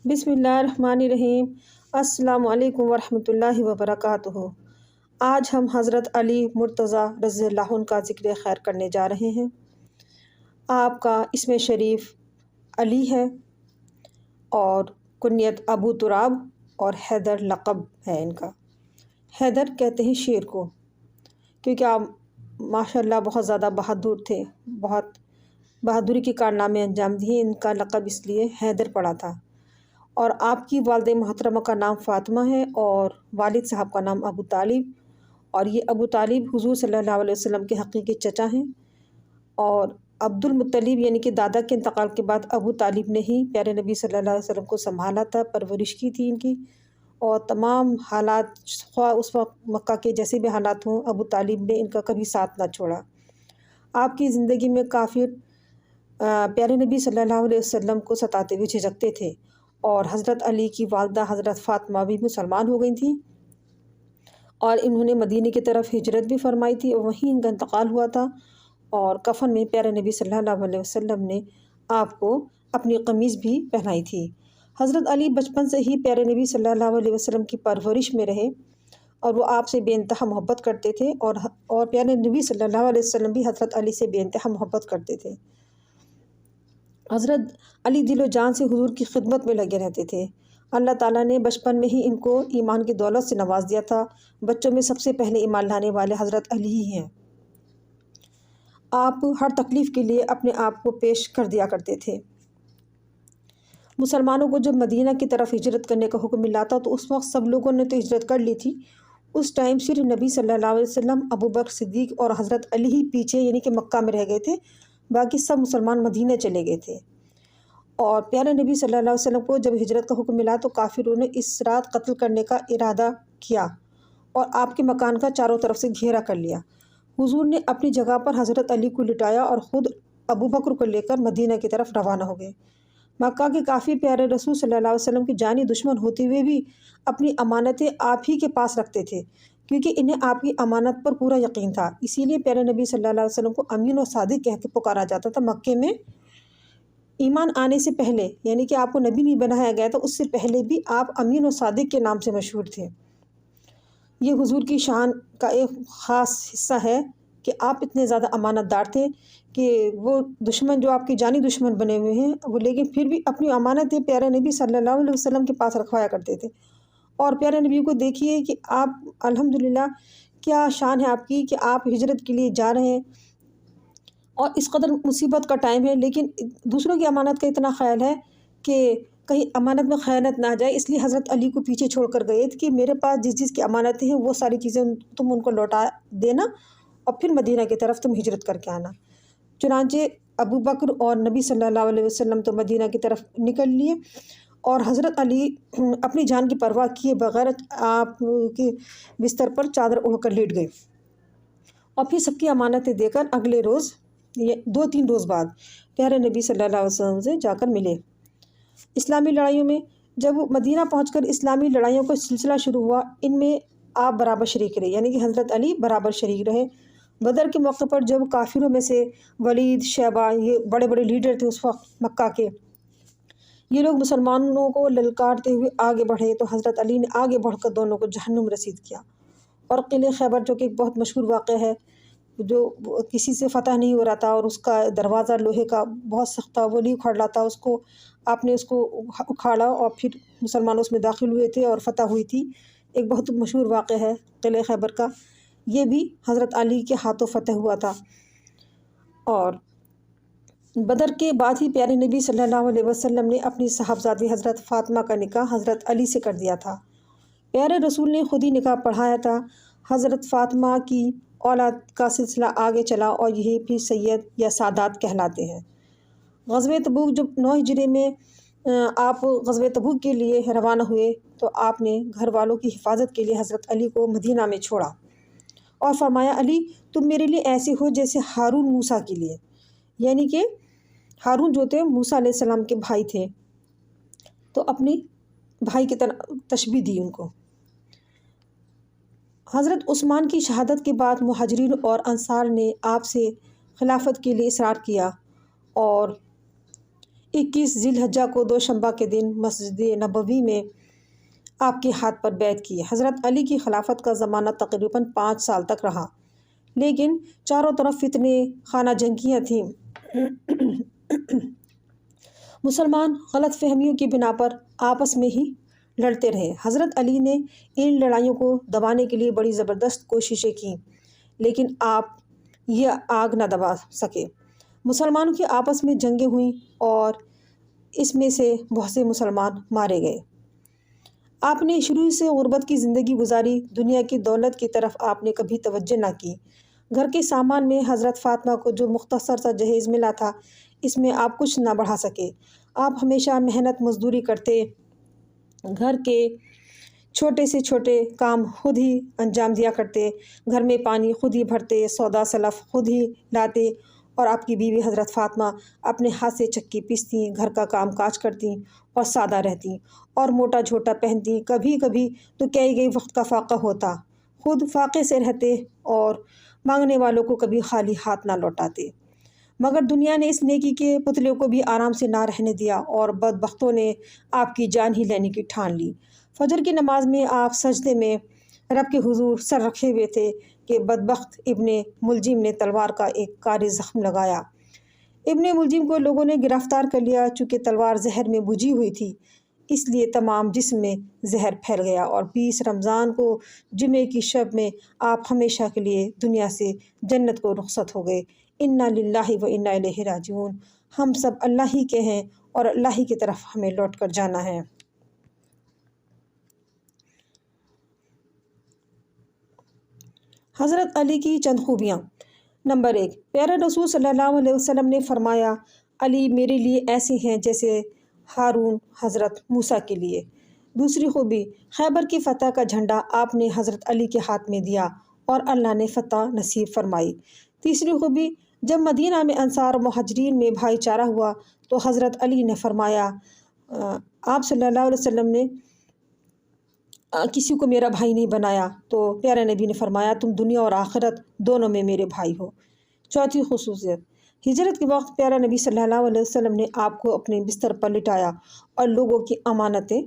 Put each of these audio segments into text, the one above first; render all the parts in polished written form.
بسم اللہ الرحمن الرحیم۔ السلام علیکم ورحمۃ اللہ وبرکاتہ۔ آج ہم حضرت علی مرتضیٰ رضی اللہ عنہ کا ذکر خیر کرنے جا رہے ہیں۔ آپ کا اسم شریف علی ہے اور کنیت ابو تراب اور حیدر لقب ہے ان کا۔ حیدر کہتے ہیں شیر کو، کیونکہ آپ ماشاءاللہ بہت زیادہ بہادر تھے، بہت بہادری کے کارنامے انجام دیے، ان کا لقب اس لیے حیدر پڑا تھا۔ اور آپ کی والدہ محترمہ کا نام فاطمہ ہے اور والد صاحب کا نام ابو طالب، اور یہ ابو طالب حضور صلی اللہ علیہ وسلم کے حقیقی چچا ہیں۔ اور عبد المطلب یعنی کہ دادا کے انتقال کے بعد ابو طالب نے ہی پیارے نبی صلی اللہ علیہ وسلم کو سنبھالا تھا، پرورش کی تھی ان کی، اور تمام حالات خواہ اس وقت مکہ کے جیسے بھی حالات ہوں، ابو طالب نے ان کا کبھی ساتھ نہ چھوڑا۔ آپ کی زندگی میں کافر پیارے نبی صلی اللہ علیہ وسلم کو ستاتے ہوئے جھجکتے تھے، اور حضرت علی کی والدہ حضرت فاطمہ بھی مسلمان ہو گئی تھیں، اور انہوں نے مدینہ کی طرف ہجرت بھی فرمائی تھی، اور وہیں ان کا انتقال ہوا تھا۔ اور کفن میں پیارے نبی صلی اللہ علیہ وسلم نے آپ کو اپنی قمیض بھی پہنائی تھی۔ حضرت علی بچپن سے ہی پیارے نبی صلی اللہ علیہ وسلم کی پرورش میں رہے، اور وہ آپ سے بے انتہا محبت کرتے تھے، اور پیارے نبی صلی اللہ علیہ وسلم بھی حضرت علی سے بے انتہا محبت کرتے تھے۔ حضرت علی دل و جان سے حضور کی خدمت میں لگے رہتے تھے۔ اللہ تعالیٰ نے بچپن میں ہی ان کو ایمان کی دولت سے نواز دیا تھا۔ بچوں میں سب سے پہلے ایمان لانے والے حضرت علی ہی ہیں۔ آپ ہر تکلیف کے لیے اپنے آپ کو پیش کر دیا کرتے تھے۔ مسلمانوں کو جب مدینہ کی طرف ہجرت کرنے کا حکم ملا تھا تو اس وقت سب لوگوں نے تو ہجرت کر لی تھی۔ اس ٹائم صرف نبی صلی اللہ علیہ وسلم، ابوبکر صدیق اور حضرت علی ہی پیچھے یعنی کہ مکہ میں رہ گئے تھے، باقی سب مسلمان مدینہ چلے گئے تھے۔ اور پیارے نبی صلی اللہ علیہ وسلم کو جب ہجرت کا حکم ملا تو کافروں نے اس رات قتل کرنے کا ارادہ کیا اور آپ کے مکان کا چاروں طرف سے گھیرا کر لیا۔ حضور نے اپنی جگہ پر حضرت علی کو لٹایا اور خود ابوبکر کو لے کر مدینہ کی طرف روانہ ہو گئے۔ مکہ کے کافی پیارے رسول صلی اللہ علیہ وسلم کی جانی دشمن ہوتے ہوئے بھی اپنی امانتیں آپ ہی کے پاس رکھتے تھے، کیونکہ انہیں آپ کی امانت پر پورا یقین تھا۔ اسی لیے پیارے نبی صلی اللہ علیہ وسلم کو امین اور صادق کہہ کے پکارا جاتا تھا۔ مکے میں ایمان آنے سے پہلے، یعنی کہ آپ کو نبی نہیں بنایا گیا تھا، اس سے پہلے بھی آپ امین و صادق کے نام سے مشہور تھے۔ یہ حضور کی شان کا ایک خاص حصہ ہے کہ آپ اتنے زیادہ امانت دار تھے کہ وہ دشمن جو آپ کے جانی دشمن بنے ہوئے ہیں وہ لیکن پھر بھی اپنی امانتیں پیارے نبی صلی اللہ علیہ وسلم کے پاس رکھوایا کرتے تھے۔ اور پیارے نبی کو دیکھیے کہ آپ الحمدللہ کیا شان ہے آپ کی کہ آپ ہجرت کے لیے جا رہے ہیں، اور اس قدر مصیبت کا ٹائم ہے، لیکن دوسروں کی امانت کا اتنا خیال ہے کہ کہیں امانت میں خیانت نہ جائے، اس لیے حضرت علی کو پیچھے چھوڑ کر گئے کہ میرے پاس جس جس کی امانتیں ہیں وہ ساری چیزیں تم ان کو لوٹا دینا، اور پھر مدینہ کی طرف تم ہجرت کر کے آنا۔ چنانچہ ابوبکر اور نبی صلی اللہ علیہ وسلم تو مدینہ کی طرف نکل لیے، اور حضرت علی اپنی جان کی پرواہ کیے بغیر آپ کے بستر پر چادر اوڑھ کر لیٹ گئے، اور پھر سب کی امانتیں دے کر اگلے روز 2-3 روز بعد پیارے نبی صلی اللہ علیہ وسلم سے جا کر ملے۔ اسلامی لڑائیوں میں جب وہ مدینہ پہنچ کر اسلامی لڑائیوں کا سلسلہ شروع ہوا، ان میں آپ برابر شریک رہے، یعنی کہ حضرت علی برابر شریک رہے۔ بدر کے موقع پر جب کافروں میں سے ولید، شیبہ، یہ بڑے بڑے لیڈر تھے اس وقت مکہ کے، یہ لوگ مسلمانوں کو للکارتے ہوئے آگے بڑھے تو حضرت علی نے آگے بڑھ کر دونوں کو جہنم رسید کیا، اور قلعہ خیبر جو کہ ایک بہت مشہور واقعہ ہے، جو کسی سے فتح نہیں ہو رہا تھا اور اس کا دروازہ لوہے کا بہت سخت تھا، وہ نہیں اکھڑ رہا تھا، اس کو آپ نے اس کو اکھاڑا اور پھر مسلمان اس میں داخل ہوئے تھے اور فتح ہوئی تھی۔ ایک بہت مشہور واقعہ ہے قلعہ خیبر کا، یہ بھی حضرت علی کے ہاتھوں فتح ہوا تھا۔ اور بدر کے بعد ہی پیارے نبی صلی اللہ علیہ وسلم نے اپنی صاحبزادی حضرت فاطمہ کا نکاح حضرت علی سے کر دیا تھا۔ پیارے رسول نے خود ہی نکاح پڑھایا تھا۔ حضرت فاطمہ کی اولاد کا سلسلہ آگے چلا اور یہی پھر سید یا سادات کہلاتے ہیں۔ غزوہ تبوک جب 9 ہجری میں آپ غزوہ تبوک کے لیے روانہ ہوئے تو آپ نے گھر والوں کی حفاظت کے لیے حضرت علی کو مدینہ میں چھوڑا اور فرمایا، علی تم میرے لیے ایسے ہو جیسے ہارون موسیٰ کے لیے، یعنی کہ ہارون جو تھے موسیٰ علیہ السلام کے بھائی تھے، تو اپنی بھائی کی طرح تشبیہ دی ان کو۔ حضرت عثمان کی شہادت کے بعد مہاجرین اور انصار نے آپ سے خلافت کے لیے اصرار کیا، اور 21 ذی الحجہ کو دوشنبہ کے دن مسجد نبوی میں آپ کے ہاتھ پر بیعت کی۔ حضرت علی کی خلافت کا زمانہ تقریباً 5 سال تک رہا، لیکن چاروں طرف فتنے، خانہ جنگیاں تھیں۔ مسلمان غلط فہمیوں کی بنا پر آپس میں ہی لڑتے رہے۔ حضرت علی نے ان لڑائیوں کو دبانے کے لیے بڑی زبردست کوششیں کیں، لیکن آپ یہ آگ نہ دبا سکے۔ مسلمانوں کی آپس میں جنگیں ہوئیں اور اس میں سے بہت سے مسلمان مارے گئے۔ آپ نے شروع سے غربت کی زندگی گزاری، دنیا کی دولت کی طرف آپ نے کبھی توجہ نہ کی۔ گھر کے سامان میں حضرت فاطمہ کو جو مختصر سا جہیز ملا تھا، اس میں آپ کچھ نہ بڑھا سکے۔ آپ ہمیشہ محنت مزدوری کرتے، گھر کے چھوٹے سے چھوٹے کام خود ہی انجام دیا کرتے، گھر میں پانی خود ہی بھرتے، سودا سلف خود ہی لاتے، اور آپ کی بیوی حضرت فاطمہ اپنے ہاتھ سے چکی پیستیں، گھر کا کام کاج کرتیں اور سادہ رہتیں اور موٹا جھوٹا پہنتیں۔ کبھی کبھی تو کئی وقت کا فاقہ ہوتا، خود فاقے سے رہتے اور مانگنے والوں کو کبھی خالی ہاتھ نہ لوٹاتے۔ مگر دنیا نے اس نیکی کے پتلے کو بھی آرام سے نہ رہنے دیا اور بدبختوں نے آپ کی جان ہی لینے کی ٹھان لی۔ فجر کی نماز میں آپ سجدے میں رب کے حضور سر رکھے ہوئے تھے کہ بدبخت ابن ملجم نے تلوار کا ایک کاری زخم لگایا۔ ابن ملجم کو لوگوں نے گرفتار کر لیا۔ چونکہ تلوار زہر میں بجھی ہوئی تھی، اس لیے تمام جسم میں زہر پھیل گیا، اور 20 رمضان کو جمعے کی شب میں آپ ہمیشہ کے لیے دنیا سے جنت کو رخصت ہو گئے۔ انا للہ و انا الیہ راجعون۔ ہم سب اللہ ہی کے ہیں اور اللہ ہی کی طرف ہمیں لوٹ کر جانا ہے۔ حضرت علی کی چند خوبیاں۔ نمبر 1، پیارے رسول صلی اللہ علیہ وسلم نے فرمایا، علی میرے لیے ایسے ہیں جیسے ہارون حضرت موسیٰ کے لیے۔ دوسری خوبی، خیبر کی فتح کا جھنڈا آپ نے حضرت علی کے ہاتھ میں دیا اور اللہ نے فتح نصیب فرمائی۔ تیسری خوبی، جب مدینہ میں انصار و مہاجرین میں بھائی چارہ ہوا تو حضرت علی نے فرمایا، آپ صلی اللہ علیہ وسلم نے کسی کو میرا بھائی نہیں بنایا، تو پیارے نبی نے فرمایا، تم دنیا اور آخرت دونوں میں میرے بھائی ہو۔ چوتھی خصوصیت، ہجرت کے وقت پیارے نبی صلی اللہ علیہ وسلم نے آپ کو اپنے بستر پر لٹایا اور لوگوں کی امانتیں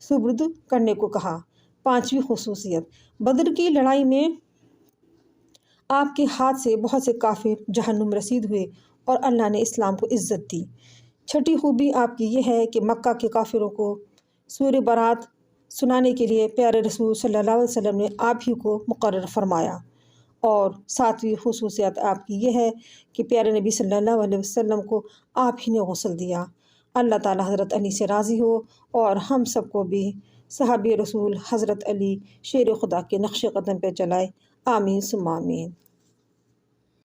سپرد کرنے کو کہا۔ پانچویں خصوصیت، بدر کی لڑائی میں آپ کے ہاتھ سے بہت سے کافر جہنم رسید ہوئے اور اللہ نے اسلام کو عزت دی۔ چھٹی خوبی آپ کی یہ ہے کہ مکہ کے کافروں کو سورہ برات سنانے کے لیے پیارے رسول صلی اللہ علیہ وسلم نے آپ ہی کو مقرر فرمایا۔ اور ساتویں خصوصیت آپ کی یہ ہے کہ پیارے نبی صلی اللہ علیہ وسلم کو آپ ہی نے غسل دیا۔ اللہ تعالیٰ حضرت علی سے راضی ہو اور ہم سب کو بھی صحابی رسول حضرت علی شیر خدا کے نقش قدم پہ چلائے۔ آمین ثم آمین۔